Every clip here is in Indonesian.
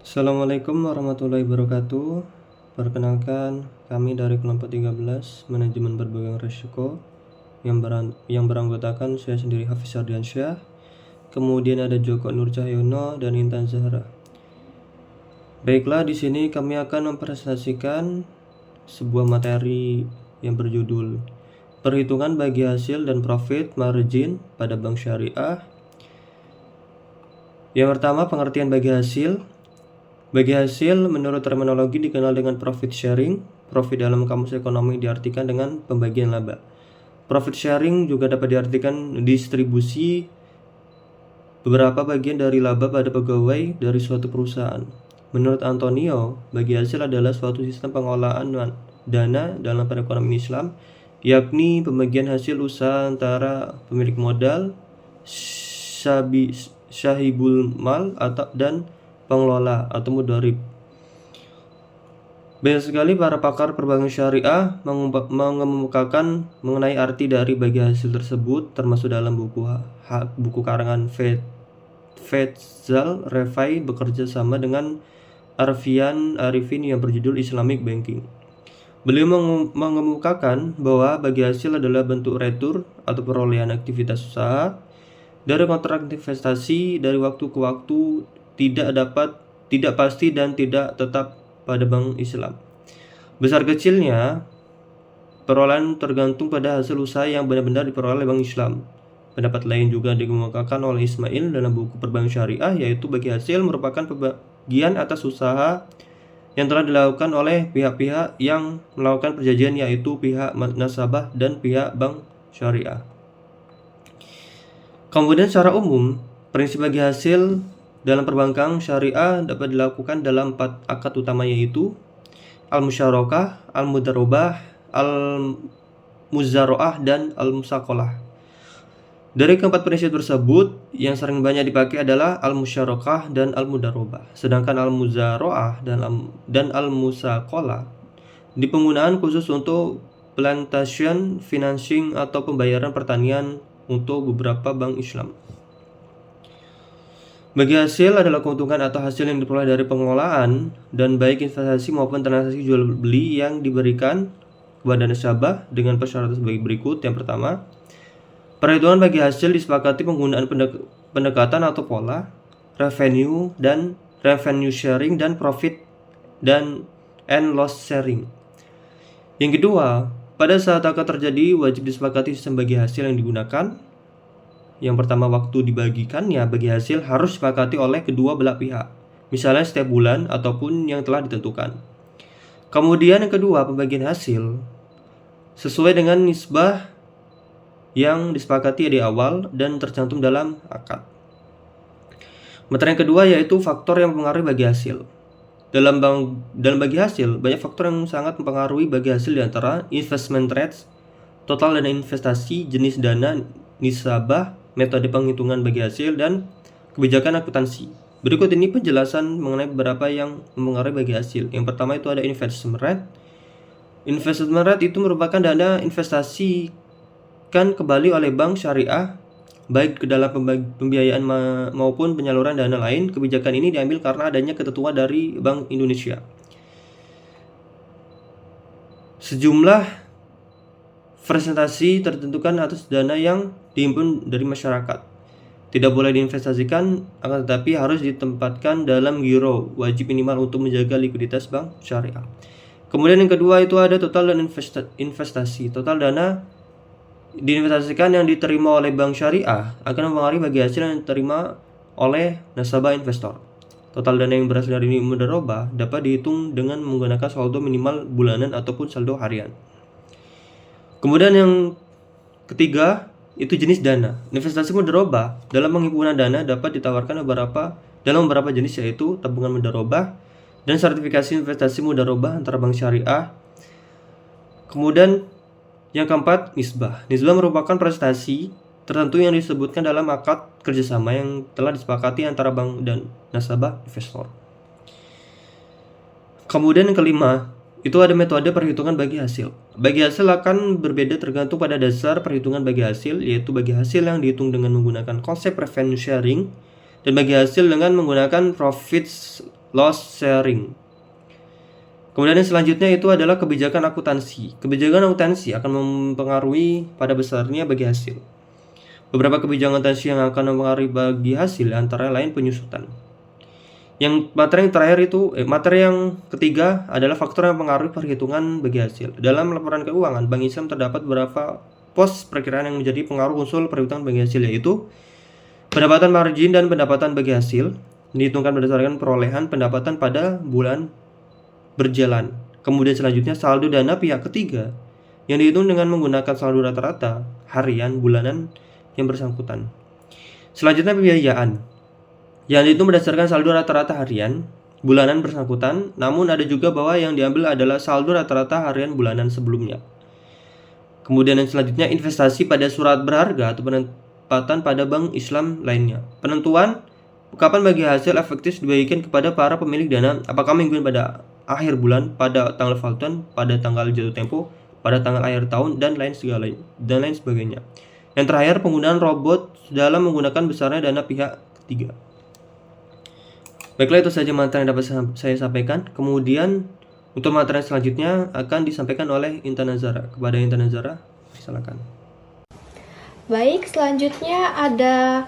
Assalamualaikum warahmatullahi wabarakatuh. Perkenalkan, kami dari kelompok 13 Manajemen Berbagai Risiko yang beranggotakan saya sendiri Hafiz Ardiansyah, kemudian ada Joko Nur Cahyono dan Intan Zahra. Baiklah, di sini kami akan mempresentasikan sebuah materi yang berjudul Perhitungan bagi hasil dan profit margin pada bank syariah. Yang pertama, pengertian bagi hasil. Bagi hasil, menurut terminologi dikenal dengan profit sharing. Profit dalam kamus ekonomi diartikan dengan pembagian laba. Profit sharing juga dapat diartikan distribusi beberapa bagian dari laba pada pegawai dari suatu perusahaan. Menurut Antonio, bagi hasil adalah suatu sistem pengelolaan dana dalam perekonomian Islam, yakni pembagian hasil usaha antara pemilik modal, syahibul mal dan pengelola atau mudharib. Banyak sekali para pakar perbankan syariah mengemukakan mengenai arti dari bagi hasil tersebut, termasuk dalam buku karangan Faisal Rifai bekerja sama dengan Arifin yang berjudul Islamic Banking. Beliau mengemukakan bahwa bagi hasil adalah bentuk retur atau perolehan aktivitas usaha dari kontrak investasi dari waktu ke waktu, tidak pasti dan tidak tetap pada bank Islam. Besar kecilnya perolehan tergantung pada hasil usaha yang benar-benar diperoleh bank Islam. Pendapat lain juga dikemukakan oleh Ismail dalam buku Perbankan Syariah, yaitu bagi hasil merupakan pembagian atas usaha yang telah dilakukan oleh pihak-pihak yang melakukan perjanjian, yaitu pihak nasabah dan pihak bank syariah. Kemudian secara umum, prinsip bagi hasil dalam perbankan syariah dapat dilakukan dalam 4 akad utama, yaitu al-musyarakah, al-mudarobah, al-muzaroah, dan al-musaqalah. Dari keempat prinsip tersebut, yang sering banyak dipakai adalah al-musyarakah dan al-mudarobah. Sedangkan al-muzaroah dan al-musaqalah di penggunaan khusus untuk plantation financing atau pembayaran pertanian untuk beberapa bank Islam. Bagi hasil adalah keuntungan atau hasil yang diperoleh dari pengelolaan dan baik investasi maupun transaksi jual beli yang diberikan kepada nasabah dengan persyaratan sebagai berikut. Yang pertama, perhitungan bagi hasil disepakati penggunaan pendekatan atau pola revenue sharing dan profit and loss sharing. Yang kedua, pada saat akad terjadi wajib disepakati sistem bagi hasil yang digunakan. Yang pertama, waktu dibagikannya bagi hasil harus disepakati oleh kedua belah pihak, misalnya setiap bulan ataupun yang telah ditentukan. Kemudian yang kedua, pembagian hasil sesuai dengan nisbah yang disepakati di awal dan tercantum dalam akad. Materi yang kedua yaitu faktor yang mempengaruhi bagi hasil. Dalam bagi hasil, banyak faktor yang sangat mempengaruhi bagi hasil, diantara investment rates, total dana investasi, jenis dana, nisabah, metode penghitungan bagi hasil, dan kebijakan akuntansi. Berikut ini penjelasan mengenai beberapa yang mempengaruhi bagi hasil. Yang pertama itu ada investment rate. Investment rate itu merupakan dana investasi kan kembali oleh bank syariah baik ke dalam pembiayaan maupun penyaluran dana lain. Kebijakan ini diambil karena adanya ketentuan dari Bank Indonesia. Sejumlah presentasi tertentukan atas dana yang dihimpun dari masyarakat. Tidak boleh diinvestasikan, akan tetapi harus ditempatkan dalam giro wajib minimal untuk menjaga likuiditas bank syariah. Kemudian yang kedua itu ada total dan investasi. Total dana diinvestasikan yang diterima oleh bank syariah akan mempengaruhi bagi hasil yang diterima oleh nasabah investor. Total dana yang berasal dari mudarobah dapat dihitung dengan menggunakan saldo minimal bulanan ataupun saldo harian. Kemudian yang ketiga itu jenis dana. Investasi mudarobah dalam penghimpunan dana dapat ditawarkan dalam beberapa jenis, yaitu tabungan mudarobah dan sertifikasi investasi mudarobah antara bank syariah. Kemudian yang keempat, nisbah. Nisbah merupakan prestasi tertentu yang disebutkan dalam akad kerjasama yang telah disepakati antara bank dan nasabah investor. Kemudian yang kelima, itu ada metode perhitungan bagi hasil. Bagi hasil akan berbeda tergantung pada dasar perhitungan bagi hasil, yaitu bagi hasil yang dihitung dengan menggunakan konsep revenue sharing dan bagi hasil dengan menggunakan profit loss sharing. Kemudian yang selanjutnya itu adalah kebijakan akuntansi. Kebijakan akuntansi akan mempengaruhi pada besarnya bagi hasil. Beberapa kebijakan akuntansi yang akan mempengaruhi bagi hasil antara lain penyusutan. Yang materi yang ketiga adalah faktor yang mempengaruhi perhitungan bagi hasil. Dalam laporan keuangan, Bank Islam terdapat beberapa pos perkiraan yang menjadi pengaruh unsur perhitungan bagi hasil, yaitu pendapatan margin dan pendapatan bagi hasil dihitungkan berdasarkan perolehan pendapatan pada bulan berjalan. Kemudian selanjutnya saldo dana pihak ketiga yang dihitung dengan menggunakan saldo rata-rata harian bulanan yang bersangkutan. Selanjutnya pembiayaan yang dihitung berdasarkan saldo rata-rata harian bulanan bersangkutan, namun ada juga bahwa yang diambil adalah saldo rata-rata harian bulanan sebelumnya. Kemudian yang selanjutnya investasi pada surat berharga atau penempatan pada bank Islam lainnya. Penentuan kapan bagi hasil efektif dibagikan kepada para pemilik dana, apakah mingguan pada akhir bulan, pada tanggal Valentine, pada tanggal jatuh tempo, pada tanggal akhir tahun, dan lain sebagainya. Yang terakhir, penggunaan robot dalam menggunakan besarnya dana pihak ketiga. Baiklah, itu saja materi yang dapat saya sampaikan. Kemudian untuk materi selanjutnya akan disampaikan oleh Intan Nazara. Kepada Intan Nazara, silakan. Baik, selanjutnya ada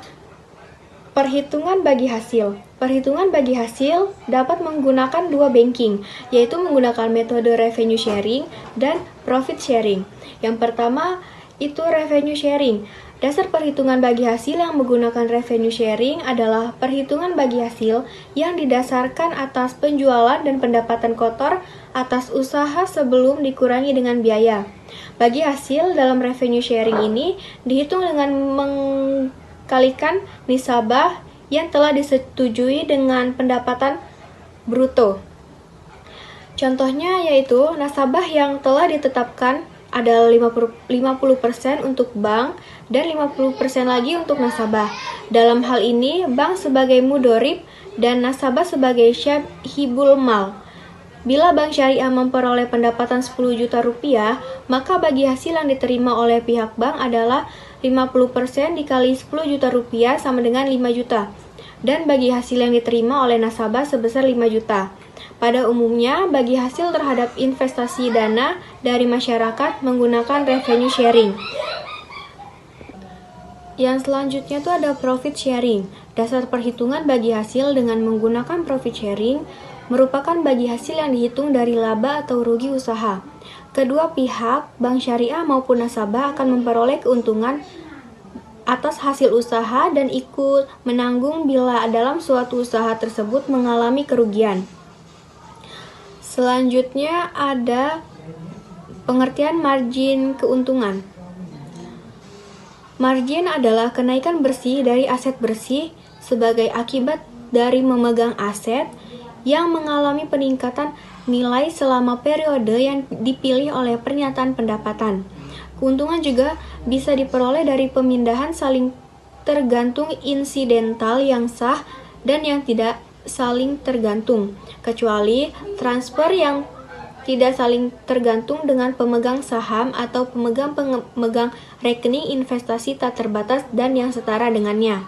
perhitungan bagi hasil. Perhitungan bagi hasil dapat menggunakan dua banking, yaitu menggunakan metode revenue sharing dan profit sharing. Yang pertama itu revenue sharing. Dasar perhitungan bagi hasil yang menggunakan revenue sharing adalah perhitungan bagi hasil yang didasarkan atas penjualan dan pendapatan kotor atas usaha sebelum dikurangi dengan biaya. Bagi hasil dalam revenue sharing ini dihitung dengan mengkalikan nisabah yang telah disetujui dengan pendapatan bruto. Contohnya yaitu nasabah yang telah ditetapkan adalah 50% untuk bank dan 50% lagi untuk nasabah. Dalam hal ini, bank sebagai mudorib dan nasabah sebagai syahibul mal. Bila bank syariah memperoleh pendapatan 10 juta rupiah, maka bagi hasil yang diterima oleh pihak bank adalah 50% dikali 10 juta rupiah sama dengan 5 juta. Dan bagi hasil yang diterima oleh nasabah sebesar 5 juta. Pada umumnya, bagi hasil terhadap investasi dana dari masyarakat menggunakan revenue sharing. Yang selanjutnya itu ada profit sharing. Dasar perhitungan bagi hasil dengan menggunakan profit sharing merupakan bagi hasil yang dihitung dari laba atau rugi usaha. Kedua pihak, bank syariah maupun nasabah akan memperoleh keuntungan atas hasil usaha dan ikut menanggung bila dalam suatu usaha tersebut mengalami kerugian. Selanjutnya ada pengertian margin keuntungan. Margin adalah kenaikan bersih dari aset bersih sebagai akibat dari memegang aset yang mengalami peningkatan nilai selama periode yang dipilih oleh pernyataan pendapatan. Keuntungan juga bisa diperoleh dari pemindahan saling tergantung insidental yang sah dan yang tidak saling tergantung, kecuali transfer yang tidak saling tergantung dengan pemegang saham atau pemegang rekening investasi tak terbatas dan yang setara dengannya.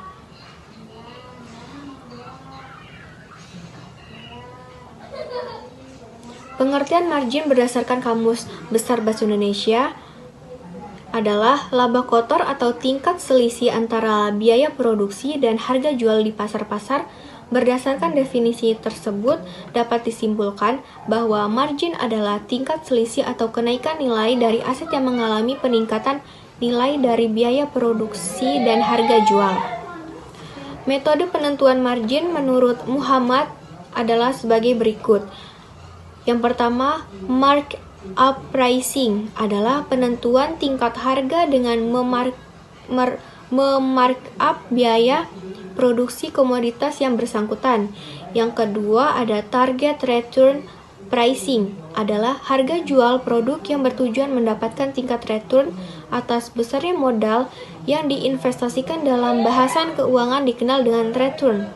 Pengertian margin berdasarkan Kamus Besar Bahasa Indonesia adalah laba kotor atau tingkat selisih antara biaya produksi dan harga jual di pasar-pasar. Berdasarkan definisi tersebut, dapat disimpulkan bahwa margin adalah tingkat selisih atau kenaikan nilai dari aset yang mengalami peningkatan nilai dari biaya produksi dan harga jual. Metode penentuan margin menurut Muhammad adalah sebagai berikut. Yang pertama, markup pricing adalah penentuan tingkat harga dengan memarkup biaya produksi komoditas yang bersangkutan. Yang kedua ada target return pricing, adalah harga jual produk yang bertujuan mendapatkan tingkat return atas besarnya modal yang diinvestasikan. Dalam bahasan keuangan dikenal dengan return.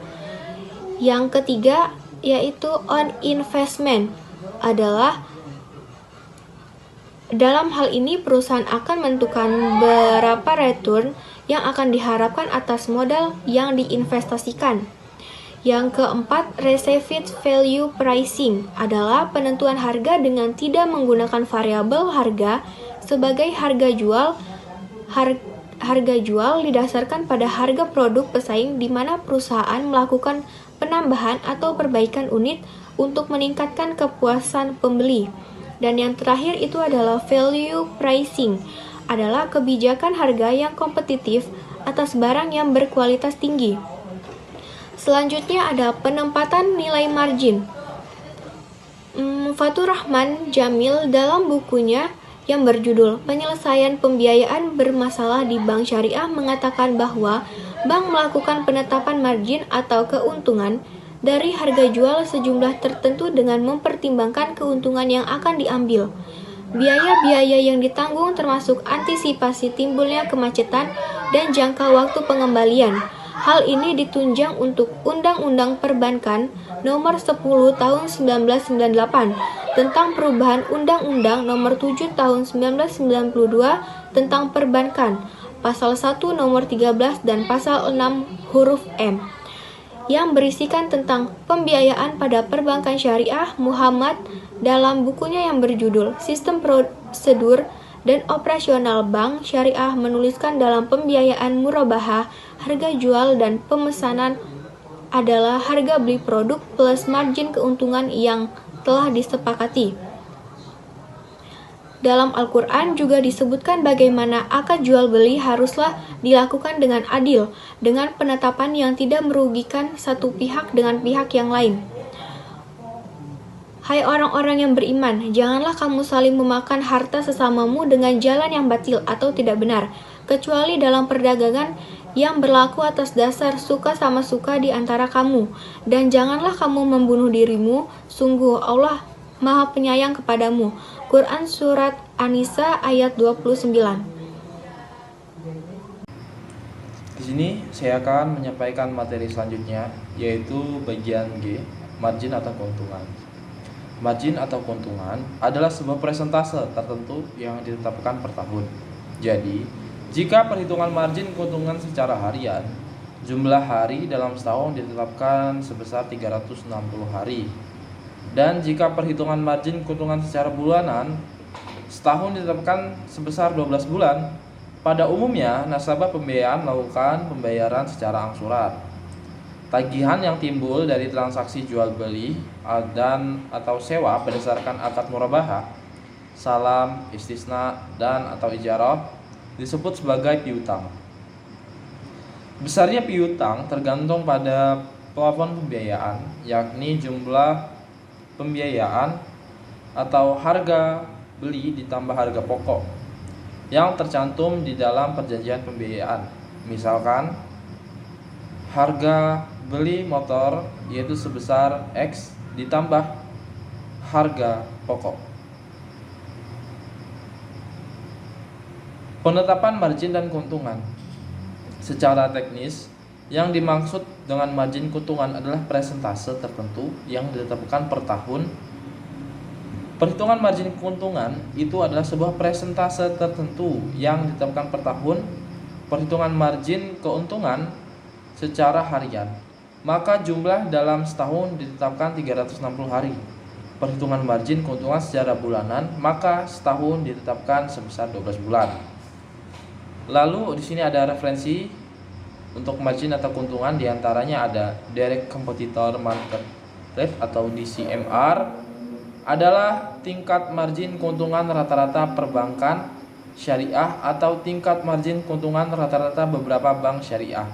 Yang ketiga yaitu on investment, adalah dalam hal ini perusahaan akan menentukan berapa return yang akan diharapkan atas modal yang diinvestasikan. Yang keempat, received value pricing adalah penentuan harga dengan tidak menggunakan variabel harga sebagai harga jual. Harga jual didasarkan pada harga produk pesaing di mana perusahaan melakukan penambahan atau perbaikan unit untuk meningkatkan kepuasan pembeli. Dan yang terakhir itu adalah value pricing, adalah kebijakan harga yang kompetitif atas barang yang berkualitas tinggi. Selanjutnya ada penempatan nilai margin. Fatur Rahman Jamil dalam bukunya yang berjudul Penyelesaian Pembiayaan Bermasalah di Bank Syariah mengatakan bahwa bank melakukan penetapan margin atau keuntungan dari harga jual sejumlah tertentu dengan mempertimbangkan keuntungan yang akan diambil. Biaya-biaya yang ditanggung termasuk antisipasi timbulnya kemacetan dan jangka waktu pengembalian. Hal ini ditunjang untuk Undang-Undang Perbankan Nomor 10 Tahun 1998 tentang perubahan Undang-Undang Nomor 7 Tahun 1992 tentang Perbankan, Pasal 1 Nomor 13 dan Pasal 6 huruf M, yang berisikan tentang pembiayaan pada perbankan syariah. Muhammad dalam bukunya yang berjudul Sistem Prosedur dan Operasional Bank Syariah menuliskan dalam pembiayaan murabahah, harga jual dan pemesanan adalah harga beli produk plus margin keuntungan yang telah disepakati. Dalam Al-Quran juga disebutkan bagaimana akad jual beli haruslah dilakukan dengan adil, dengan penetapan yang tidak merugikan satu pihak dengan pihak yang lain. Hai orang-orang yang beriman, janganlah kamu saling memakan harta sesamamu dengan jalan yang batil atau tidak benar, kecuali dalam perdagangan yang berlaku atas dasar suka sama suka di antara kamu. Dan janganlah kamu membunuh dirimu, sungguh Allah Maha Penyayang kepadamu. Quran Surat An-Nisa ayat 29. Di sini saya akan menyampaikan materi selanjutnya, yaitu bagian G, margin atau keuntungan. Margin atau keuntungan adalah sebuah persentase tertentu yang ditetapkan per tahun. Jadi, jika perhitungan margin keuntungan secara harian, jumlah hari dalam setahun ditetapkan sebesar 360 hari. Dan jika perhitungan margin keuntungan secara bulanan, setahun ditetapkan sebesar 12 bulan. Pada umumnya, nasabah pembiayaan melakukan pembayaran secara angsuran. Tagihan yang timbul dari transaksi jual beli dan atau sewa berdasarkan akad murabahah, salam, istisna, dan atau ijarah disebut sebagai piutang. Besarnya piutang tergantung pada plafon pembiayaan, yakni jumlah pembiayaan atau harga beli ditambah harga pokok yang tercantum di dalam perjanjian pembiayaan. Misalkan harga beli motor yaitu sebesar X ditambah harga pokok. Penetapan margin dan keuntungan. Secara teknis, yang dimaksud dengan margin keuntungan adalah persentase tertentu yang ditetapkan per tahun. Perhitungan margin keuntungan itu adalah sebuah persentase tertentu yang ditetapkan per tahun. Perhitungan margin keuntungan secara harian, maka jumlah dalam setahun ditetapkan 360 hari. Perhitungan margin keuntungan secara bulanan, maka setahun ditetapkan sebesar 12 bulan. Lalu di sini ada referensi untuk margin atau keuntungan, diantaranya ada Direct Competitor Market Rate atau DCMR, adalah tingkat margin keuntungan rata-rata perbankan syariah atau tingkat margin keuntungan rata-rata beberapa bank syariah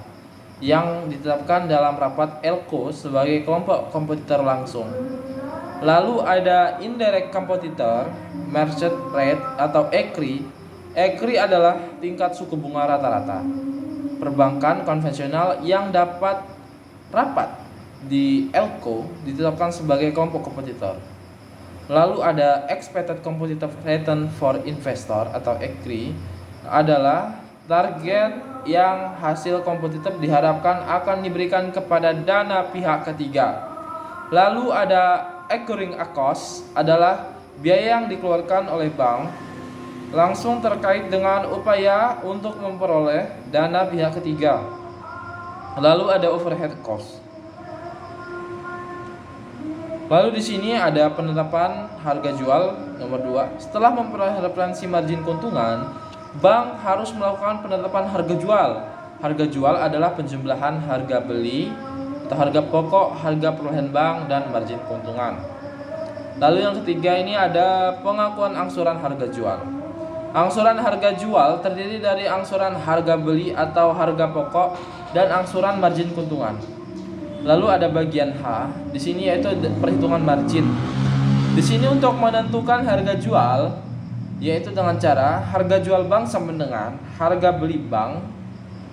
yang ditetapkan dalam rapat ELCO sebagai kelompok kompetitor langsung. Lalu ada Indirect Competitor Market Rate atau ECRI. ECRI adalah tingkat suku bunga rata-rata perbankan konvensional yang dapat rapat di ELCO ditetapkan sebagai kelompok kompetitor. Lalu ada Expected Competitive Return for Investor atau ECRI, adalah target yang hasil kompetitif diharapkan akan diberikan kepada dana pihak ketiga. Lalu ada Accruing Cost, adalah biaya yang dikeluarkan oleh bank langsung terkait dengan upaya untuk memperoleh dana pihak ketiga. Lalu ada Overhead Cost. Lalu di sini ada penetapan harga jual nomor 2. Setelah memperoleh referensi margin keuntungan, bank harus melakukan penetapan harga jual. Harga jual adalah penjumlahan harga beli atau harga pokok, harga perolehan bank, dan margin keuntungan. Lalu yang ketiga ini ada pengakuan angsuran harga jual. Angsuran harga jual terdiri dari angsuran harga beli atau harga pokok dan angsuran margin keuntungan. Lalu ada bagian H, di sini yaitu perhitungan margin. Di sini untuk menentukan harga jual yaitu dengan cara harga jual bank sama dengan harga beli bank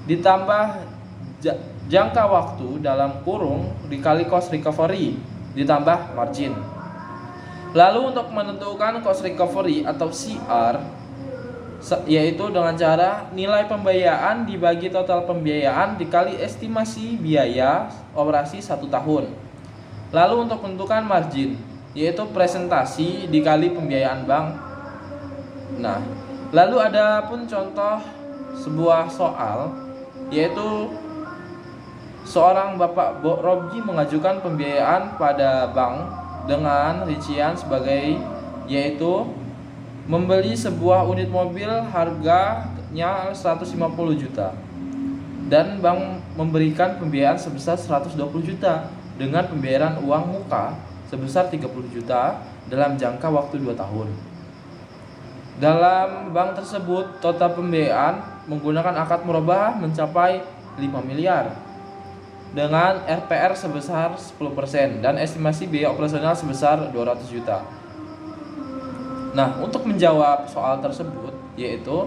ditambah jangka waktu dalam kurung dikali cost recovery ditambah margin. Lalu untuk menentukan cost recovery atau CR yaitu dengan cara nilai pembiayaan dibagi total pembiayaan dikali estimasi biaya operasi 1 tahun. Lalu untuk menentukan margin yaitu presentasi dikali pembiayaan bank. Nah, lalu ada pun contoh sebuah soal yaitu seorang Bapak Robji mengajukan pembiayaan pada bank dengan rincian sebagai yaitu membeli sebuah unit mobil harganya 150 juta dan bank memberikan pembiayaan sebesar 120 juta dengan pembayaran uang muka sebesar 30 juta dalam jangka waktu 2 tahun. Dalam bank tersebut total pembiayaan menggunakan akad murabahah mencapai 5 miliar dengan RPR sebesar 10% dan estimasi biaya operasional sebesar 200 juta. Nah, untuk menjawab soal tersebut yaitu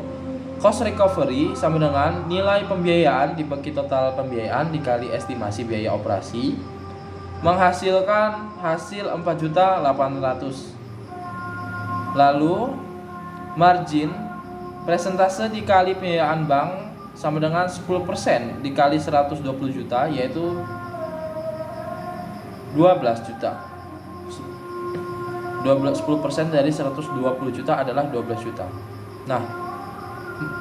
cost recovery sama dengan nilai pembiayaan dibagi total pembiayaan dikali estimasi biaya operasi menghasilkan hasil 4.800. Lalu margin presentase dikali pembiayaan bank sama dengan 10% dikali 120 juta yaitu 12 juta. 10% dari 120 juta adalah 12 juta. Nah,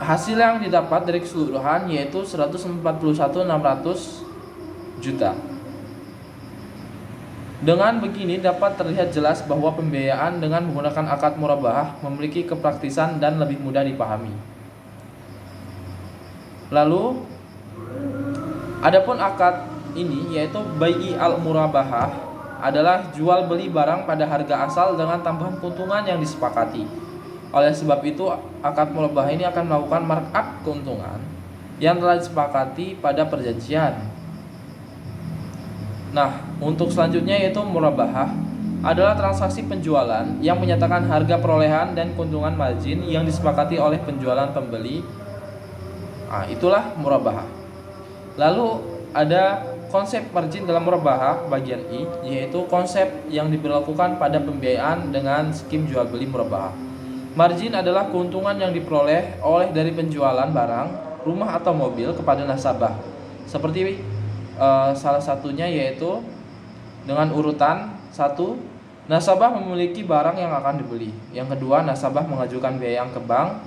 hasil yang didapat dari keseluruhan yaitu 141.600 juta. Dengan begini dapat terlihat jelas bahwa pembiayaan dengan menggunakan akad murabahah memiliki kepraktisan dan lebih mudah dipahami. Lalu, adapun akad ini yaitu bai'i al-murabahah adalah jual beli barang pada harga asal dengan tambahan keuntungan yang disepakati. Oleh sebab itu, akad murabahah ini akan melakukan markup keuntungan yang telah disepakati pada perjanjian. Nah, untuk selanjutnya yaitu murabahah adalah transaksi penjualan yang menyatakan harga perolehan dan keuntungan margin yang disepakati oleh penjualan pembeli. Nah, itulah murabahah. Lalu ada konsep margin dalam murabahah bagian I yaitu konsep yang diberlakukan pada pembiayaan dengan skim jual beli murabahah. Margin adalah keuntungan yang diperoleh oleh dari penjualan barang, rumah atau mobil kepada nasabah. Seperti salah satunya yaitu dengan urutan 1. Nasabah memiliki barang yang akan dibeli. Yang kedua, nasabah mengajukan biaya ke bank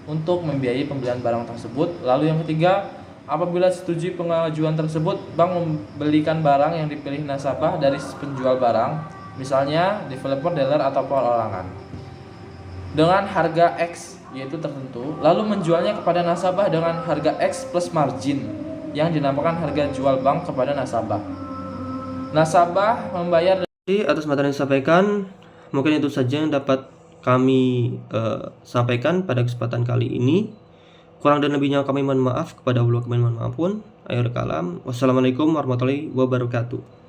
untuk membiayai pembelian barang tersebut. Lalu yang ketiga, apabila setujui pengajuan tersebut, bank membelikan barang yang dipilih nasabah dari penjual barang, misalnya developer, dealer, atau perorangan, dengan harga X yaitu tertentu, lalu menjualnya kepada nasabah dengan harga X plus margin yang dinamakan harga jual bank kepada nasabah. Nasabah membayar. Atas materi yang disampaikan, mungkin itu saja yang dapat kami sampaikan pada kesempatan kali ini. Kurang dan lebihnya kami mohon maaf, kepada Allah kami mohon maaf pun. Akhirul kalam. Wassalamualaikum warahmatullahi wabarakatuh.